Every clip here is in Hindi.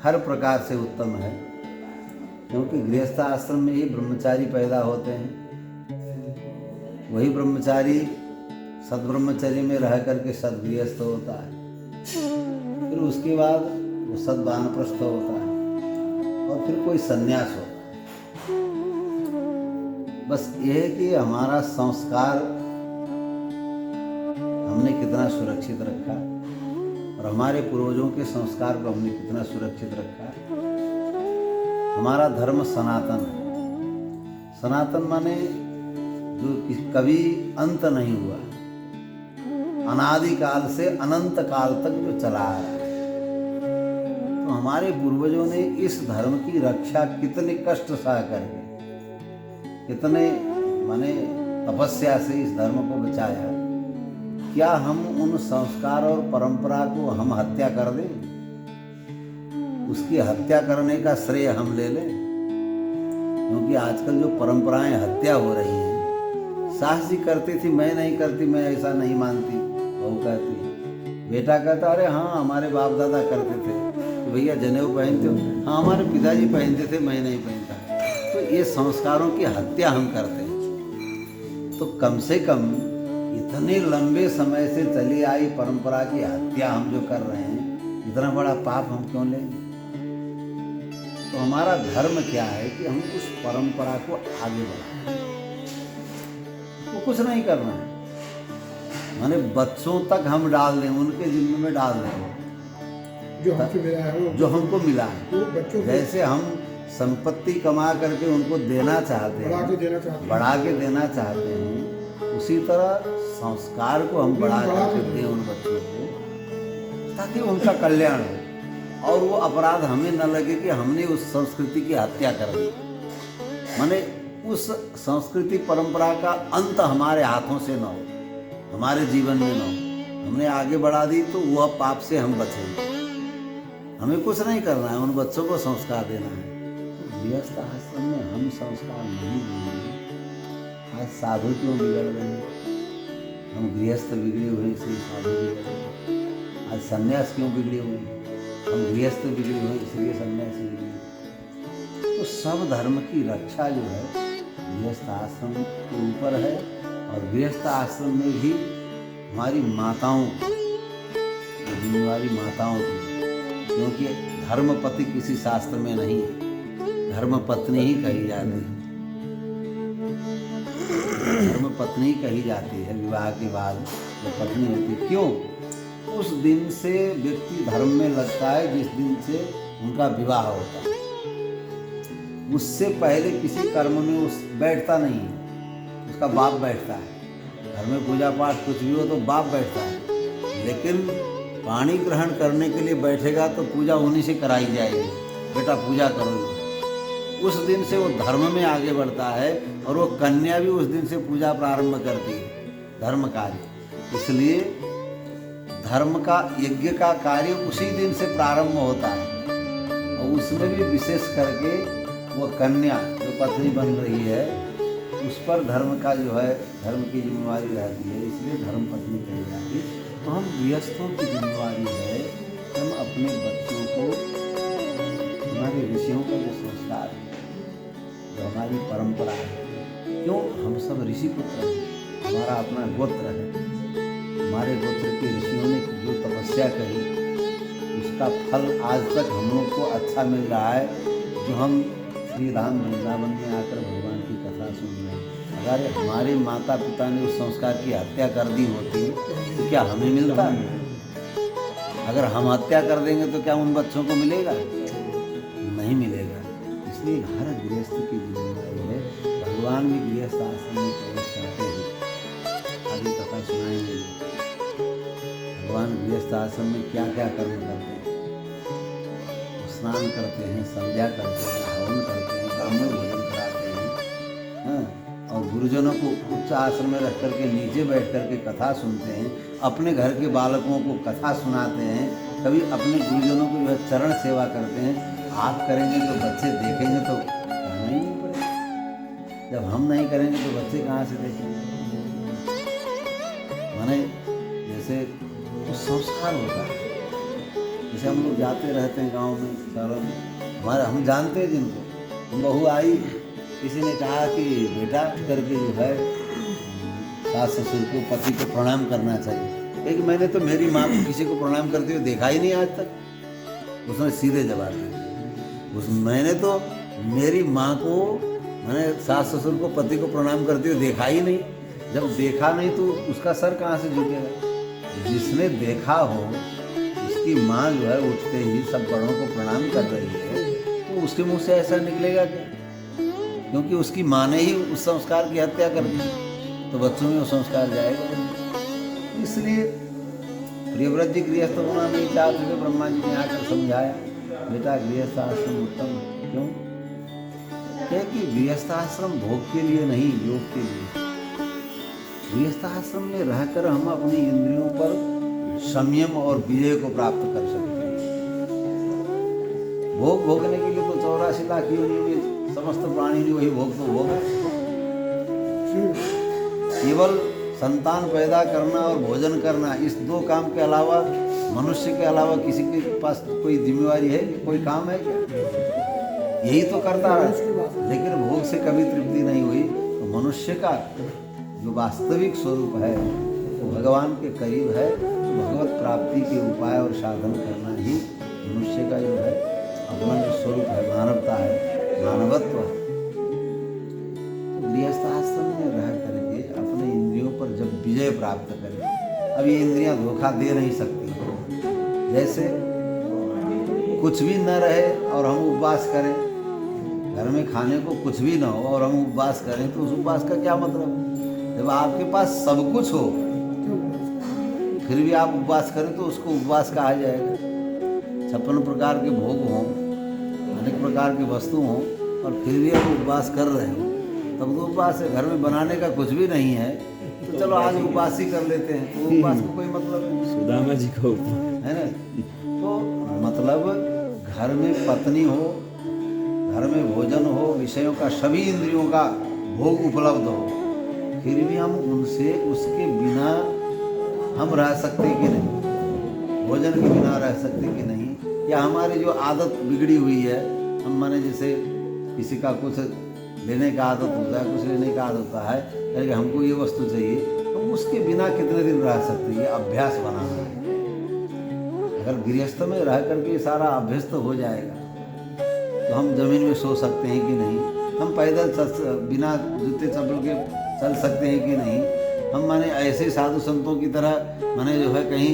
हर प्रकार से उत्तम है, क्योंकि गृहस्थ आश्रम में ही ब्रह्मचारी पैदा होते हैं। वही ब्रह्मचारी सद्ब्रह्मचर्य में रह करके सद्गृहस्थ होता है, फिर उसके बाद वो सद्वानप्रस्थ होता है और फिर कोई संन्यास होता है। बस ये है कि हमारा संस्कार हमने कितना सुरक्षित रखा और हमारे पूर्वजों के संस्कार को हमने कितना सुरक्षित रखा। हमारा धर्म सनातन है। सनातन माने जो कभी अंत नहीं हुआ, अनादिकाल से अनंत काल तक जो चला आ रहा है। तो हमारे पूर्वजों ने इस धर्म की रक्षा कितने कष्ट सह करके, कितने माने तपस्या से इस धर्म को बचाया। क्या हम उन संस्कार और परंपरा को हम हत्या कर दें? उसकी हत्या करने का श्रेय हम ले लें? क्योंकि आजकल जो परंपराएं हत्या हो रही हैं, सास जी करती थी, मैं नहीं करती, मैं ऐसा नहीं मानती। बहू कहती, बेटा कहता अरे हाँ हमारे बाप दादा करते थे, तो भैया जनेऊ पहनते हो? हाँ हमारे पिताजी पहनते थे, मैं नहीं पहनता। तो ये संस्कारों की हत्या हम करते हैं। तो कम से कम इतने लंबे समय से चली आई परंपरा की हत्या हम जो कर रहे हैं, इतना बड़ा पाप हम क्यों लें? तो हमारा धर्म क्या है कि हम उस परंपरा को आगे बढ़ाएं। वो कुछ नहीं करना है, माने बच्चों तक हम डाल दें, उनके जिम्मे में डाल दें जो हमको मिला है, वो जो हमको मिला है। वो बच्चों को जैसे हम संपत्ति कमा करके उनको देना चाहते हैं, बढ़ा के देना चाहते हैं, उसी तरह संस्कार को हम बढ़ा करके दें उन बच्चों को, ताकि उनका कल्याण हो और वो अपराध हमें न लगे कि हमने उस संस्कृति की हत्या कर दी। माने उस संस्कृति परंपरा का अंत हमारे हाथों से न हो, हमारे जीवन में न हो। हमने आगे बढ़ा दी तो वह पाप से हम बचेंगे। हमें कुछ नहीं करना है, उन बच्चों को संस्कार देना है। गृहस्थ आश्रम में हम संस्कार नहीं देंगे, आज साधु क्यों बिगड़ रहे हैं? हम गृहस्थ बिगड़े हुए इसलिए साधु बिगड़ रहे। आज सन्यास क्यों बिगड़े हुए? हम गृहस्थ बिगड़े हुए इसलिए सन्यास बिगड़े। तो सब धर्म की रक्षा जो है गृहस्थ आश्रम के ऊपर है, और गृहस्थ आश्रम में भी हमारी माताओं की जिम्मेवारी माताओं की, क्योंकि धर्मपति किसी शास्त्र में नहीं है, धर्मपत्नी ही कही जाती है। धर्मपत्नी कही जाती है विवाह के बाद जो पत्नी होती है। क्यों? उस दिन से व्यक्ति धर्म में लगता है जिस दिन से उनका विवाह होता है। उससे पहले किसी कर्म में उस बैठता नहीं है, उसका बाप बैठता है। घर में पूजा पाठ कुछ भी हो तो बाप बैठता है, लेकिन पानी ग्रहण करने के लिए बैठेगा तो पूजा उन्हीं से कराई जाएगी, बेटा पूजा करो। उस दिन से वो धर्म में आगे बढ़ता है, और वो कन्या भी उस दिन से पूजा प्रारंभ करती है, धर्म कार्य। इसलिए धर्म का यज्ञ का कार्य उसी दिन से प्रारंभ होता है, और उसमें भी विशेष करके वो कन्या जो पत्नी बन रही है, उस पर धर्म का जो है धर्म की जिम्मेवारी रहती है, इसलिए धर्म पत्नी कही जाती है। तो हम गृहस्थों की जिम्मेवारी है, हम अपने बच्चों को हमारे ऋषियों का जो संस्कार है, जो हमारी परंपरा है, क्यों हम सब ऋषि पुत्र हैं, हमारा अपना गोत्र है। हमारे गोत्र के ऋषियों ने जो तपस्या करी, उसका फल आज तक हम लोग को अच्छा मिल रहा है, जो हम श्री राम वृंदावन में आकर भगवान की कथा सुन रहे हैं। अगर हमारे माता पिता ने उस संस्कार की हत्या कर दी होती तो क्या हमें मिलता? अगर हम हत्या कर देंगे तो क्या उन बच्चों को मिलेगा? नहीं मिलेगा। इसलिए हर गृहस्थ की जिम्मेदारी है। भगवान भी गृहस्थ आश्रम में प्रवेश करते हैं, आगे कथा सुनाएंगे। भगवान गृहस्थ आश्रम में क्या क्या कर्म करते हैं? स्नान करते हैं, संध्या करते हैं, हवन करते हैं, ब्राह्मण भोजन कराते हैं, हाँ? और गुरुजनों को उच्च आश्रम में रख करके नीचे बैठ करके कथा सुनते हैं, अपने घर के बालकों को कथा सुनाते हैं, कभी अपने गुरुजनों को जो है चरण सेवा करते हैं। आप करेंगे तो बच्चे देखेंगे तो कहना ही नहीं पड़ेगा, जब हम नहीं करेंगे तो बच्चे कहाँ से देखेंगे? माने जैसे कुछ संस्कार होता है, जैसे हम लोग जाते रहते हैं गांव में, शहरों में, हमारे हम जानते हैं जिनको, बहू आई, किसी ने कहा कि बेटा करके जो है सास ससुर को, पति को प्रणाम करना चाहिए। लेकिन मैंने तो मेरी माँ को किसी को प्रणाम करते हुए देखा ही नहीं आज तक। उसने सीधे जवाब दिया, मैंने तो मेरी माँ को, मैंने सास ससुर को, पति को प्रणाम करते हुए देखा ही नहीं। जब देखा नहीं तो उसका सर कहाँ से झुकेगा? जिसने देखा हो, उसकी माँ जो है उठते ही सब बड़ों को प्रणाम कर रही है, तो उसके मुंह से ऐसा निकलेगा क्या? क्योंकि उसकी माँ ने ही उस संस्कार की हत्या कर दी, तो बच्चों में वो संस्कार जाएगा। इसलिए प्रियव्रत जी गृहस्थ होना नहीं चाहते थे। ब्रह्मा जी ने आकर समझाया, बेटा गृहस्थ आश्रम उत्तम। क्यों? क्योंकि गृहस्थ आश्रम भोग के लिए नहीं, योग के लिए। गृहस्थ आश्रम में रहकर हम अपनी इंद्रियों पर संयम और विजय को प्राप्त कर सकते हैं। भोग भोगने के लिए तो 84 लाख योनियों में समस्त प्राणी ने वही भोग तो भोगा। केवल संतान पैदा करना और भोजन करना, इस दो काम के अलावा, मनुष्य के अलावा किसी के पास कोई जिम्मेवारी है, कोई काम है क्या? यही तो करता रहा, लेकिन भोग से कभी तृप्ति नहीं हुई। तो मनुष्य का जो वास्तविक स्वरूप है वो भगवान के करीब है। भगवत प्राप्ति के उपाय और साधन करना ही मनुष्य का जो है अपना जो स्वरूप है, मानवता है, मानवत्व है। गृहस्थ आश्रम में रह करके अपने इंद्रियों पर जब विजय प्राप्त करें, अब ये इंद्रियां धोखा दे नहीं सकती। जैसे कुछ भी न रहे और हम उपवास करें, घर में खाने को कुछ भी ना हो और हम उपवास करें, तो उस उपवास का क्या मतलब? जब आपके पास सब कुछ हो फिर भी आप उपवास करें तो उसको उपवास कहा जाएगा। 56 प्रकार के भोग हों, अनेक प्रकार की वस्तु हों और फिर भी आप उपवास कर रहे हो, तब तो उपवास है। घर में बनाने का कुछ भी नहीं है तो चलो आज उपवास ही कर लेते हैं, तो उपवास का कोई मतलब नहीं। सुदामा जी को है ना? तो मतलब घर में पत्नी हो, घर में भोजन हो, विषयों का, सभी इंद्रियों का भोग उपलब्ध हो, फिर भी हम उनसे, उसके बिना हम रह सकते कि नहीं? भोजन के बिना रह सकते कि नहीं? या हमारी जो आदत बिगड़ी हुई है, हम माने जैसे किसी का कुछ लेने का आदत होता है, कुछ लेने का आदत होता है, अरे हमको ये वस्तु चाहिए, हम उसके बिना कितने दिन रह सकते हैं? ये अभ्यास बनाना है। अगर गृहस्थ में रह करके सारा अभ्यस्त हो जाएगा तो हम जमीन में सो सकते हैं कि नहीं? हम पैदल बिना जूते चप्पल के चल सकते हैं कि नहीं? हम माने ऐसे साधु संतों की तरह माने जो है कहीं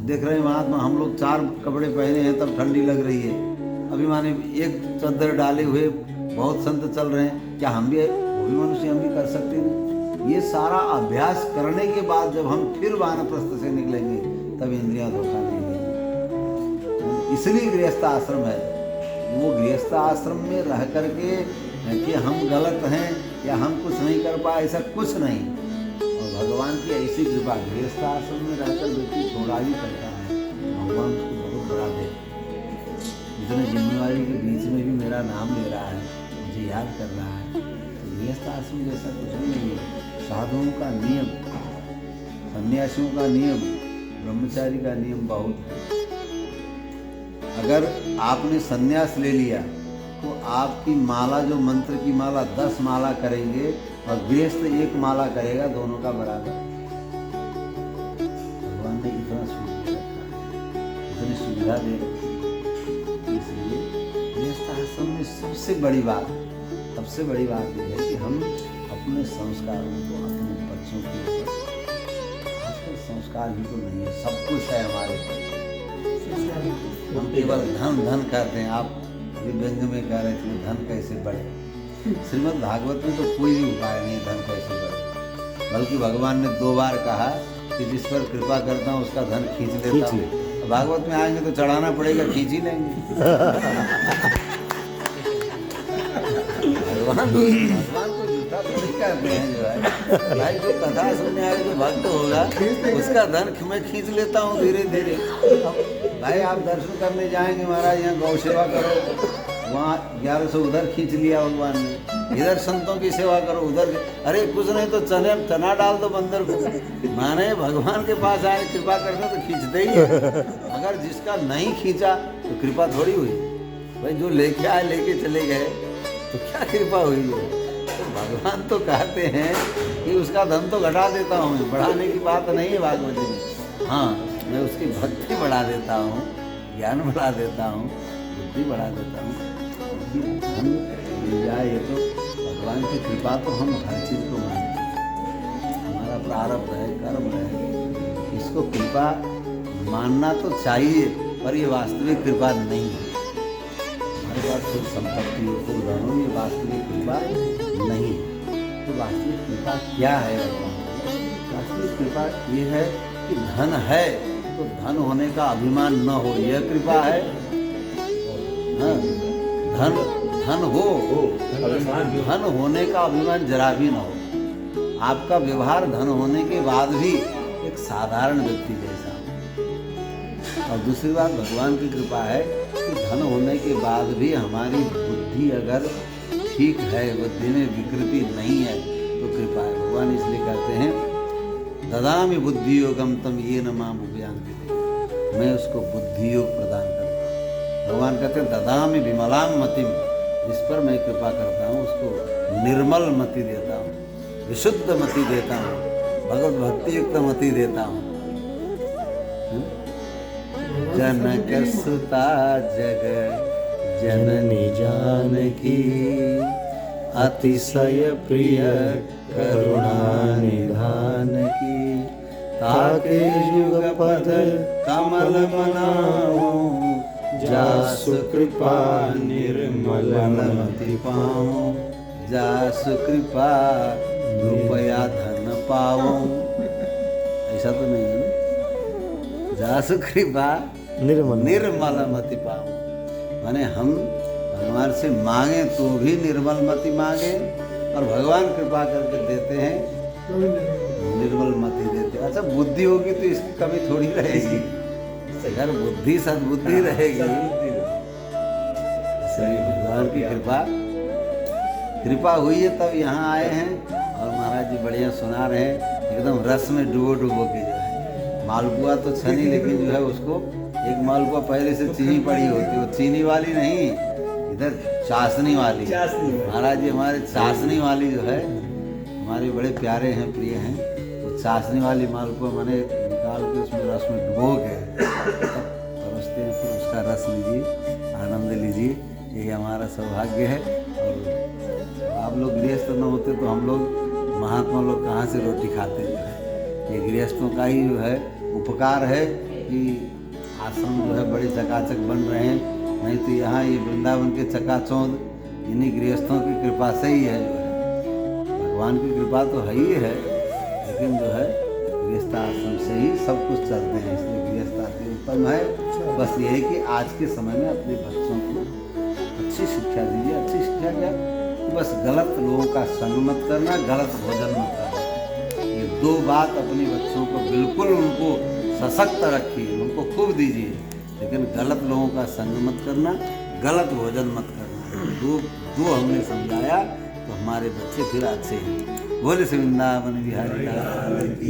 देख रहे हैं महात्मा, हम लोग 4 कपड़े पहने हैं तब ठंडी लग रही है, अभी माने एक चद्दर डाले हुए बहुत संत चल रहे हैं, क्या हम भी, वो भी मनुष्य, हम भी कर सकते हैं? ये सारा अभ्यास करने के बाद जब हम फिर वानप्रस्थ से निकलेंगे तब इंद्रियां धोखा नहीं देंगी। इसलिए गृहस्थ आश्रम है। वो गृहस्थ आश्रम में रह करके कि हम गलत हैं या हम कुछ नहीं कर पाए, ऐसा कुछ नहीं। और भगवान की ऐसी कृपा, गृहस्थ आश्रम में रहकर व्यक्ति थोड़ा ही करता है, भगवान उसको बहुत बड़ा दे। इतने जिम्मेवारी के बीच में भी मेरा नाम ले रहा है, मुझे याद कर रहा है। तो गृहस्थ आश्रम जैसा कुछ भी नहीं है। साधुओं का नियम, सन्यासियों का नियम, ब्रह्मचारी का नियम बहुत है। अगर आपने सन्यास ले लिया तो आपकी माला, जो मंत्र की माला 10 माला करेंगे और गृहस्थ 1 माला करेगा, दोनों का बराबर। भगवान ने इतना सुविधा रखा है, इतनी सुविधा दे रखी है। इसलिए गृहस्थ आश्रम में सबसे बड़ी बात ये है कि हम अपने संस्कारों को अपने बच्चों के ऊपर, आजकल संस्कार ही तो नहीं है, सब कुछ है हमारे पास, हम केवल धन धन करते हैं। आप अभी व्यंग में कह रहे थे धन कैसे बढ़े, श्रीमद् भागवत में तो कोई भी उपाय नहीं धन कैसे बढ़े, बल्कि भगवान ने 2 बार कहा कि जिस पर कृपा करता हूँ उसका धन खींच लेता हूँ। भागवत में आएंगे तो चढ़ाना पड़ेगा, खींच ही लेंगे। भगवान को झूठा थोड़ी करते हैं। जो है भाई, जो कथा सुनने आए जो भक्त होगा उसका धन मैं खींच लेता हूँ धीरे धीरे। भाई आप दर्शन करने जाएंगे महाराज, यहाँ गौ सेवा करो, वहाँ 1100 उधर खींच लिया भगवान ने। इधर संतों की सेवा करो, उधर अरे कुछ नहीं तो चना डाल दो बंदर को। माने भगवान के पास आए कृपा करते तो खींचते ही है। अगर जिसका नहीं खींचा तो कृपा थोड़ी हुई भाई। जो लेके आए लेके चले गए तो क्या कृपा हुई है? तो भगवान तो कहते हैं कि उसका धन तो घटा देता हूँ, बढ़ाने की बात नहीं है भागवत में। हाँ, मैं उसकी भक्ति बढ़ा देता हूँ, ज्ञान बढ़ा देता हूँ, बुद्धि बढ़ा देता हूँ। धन मिल जाए ये तो भगवान की कृपा, तो हम हर चीज़ को मानते हैं। हमारा प्रारब्ध है, कर्म है, इसको कृपा मानना तो चाहिए, पर ये वास्तविक कृपा नहीं है। हमारे पास कुछ संपत्ति हो, कुछ धन हो, ये वास्तविक कृपा नहीं है। तो वास्तविक कृपा क्या है? वास्तविक कृपा ये है कि धन है तो धन होने का अभिमान न हो, यह कृपा है। हाँ, धन हो, धन होने का अभिमान जरा भी न हो। आपका व्यवहार धन होने के बाद भी एक साधारण व्यक्ति जैसा हो। और दूसरी बात, भगवान की कृपा है कि धन होने के बाद भी हमारी बुद्धि अगर ठीक है, बुद्धि में विकृति नहीं है, तो कृपा है। भगवान इसलिए कहते हैं ददामि बुद्धि योगम तम ये न माम उपयान्ति, मैं उसको बुद्धि योग प्रदान करता हूँ। भगवान कहते हैं ददामि विमलाम मतिम, जिस पर मैं कृपा करता हूँ उसको निर्मल मति देता हूँ, विशुद्ध मति देता हूँ, भगवत भक्ति युक्त मति देता हूँ। जनक सुता जग जननी जानकी, अतिशय प्रिय करुणा निधान की, ताके युग पद कमल मनाऊं, जासु कृपा निर्मल मति पाऊं, जासु कृपा रुपया धन पाऊं। ऐसा तो नहीं है ना, जासु कृपा निर्मल मति पाऊं। माने हम भगवान से मांगे तो भी निर्मल मति मांगे, और भगवान कृपा करके देते हैं निर्मल मति देते हैं। अच्छा, बुद्धि होगी तो इसकी कमी थोड़ी रहेगी। अगर बुद्धि सद्बुद्धि रहेगी, सही भगवान की कृपा हुई है तब यहाँ आए हैं। और महाराज जी बढ़िया सुना रहे हैं, एकदम रस में डुबो के जो है। मालपुआ तो छनी, लेकिन जो है उसको एक मालपुआ पहले से चीनी पड़ी होती है, वो चीनी वाली नहीं, इधर चाशनी वाली। महाराज जी हमारे चाशनी वाली जो है, हमारे बड़े प्यारे हैं, प्रिय हैं। तो चाशनी वाली मालपुआ मैंने निकाल के उसमें रस में डुबो के तब परोसते हैं, फिर उसका रस लीजिए, आनंद लीजिए, यही हमारा सौभाग्य है। और आप लोग गृहस्थ न होते तो हम लोग महात्मा लोग कहाँ से रोटी खाते जो है। ये गृहस्थों का ही जो है उपकार है कि आश्रम जो है बड़े चकाचक बन रहे हैं। नहीं तो यहाँ ये वृंदावन के चकाचौंध इन्हीं गृहस्थों की कृपा से ही है। जो है भगवान की कृपा तो है ही है, लेकिन जो है गृहस्थ आश्रम से ही सब कुछ चलते हैं, इसलिए गृहस्थ आश्रम उत्तम है। बस ये है कि आज के समय में अपने बच्चों को अच्छी शिक्षा दीजिए। अच्छी शिक्षा क्या, तो बस गलत लोगों का संग मत करना, गलत भोजन मत करना। ये दो बात अपने बच्चों को बिल्कुल उनको सशक्त रखिए, उनको खूब दीजिए, लेकिन गलत लोगों का संग मत करना, गलत भोजन मत करना। दो हमने समझाया तो हमारे बच्चे फिर अच्छे हैं। बोले से वृंदावन बिहारी लाल की।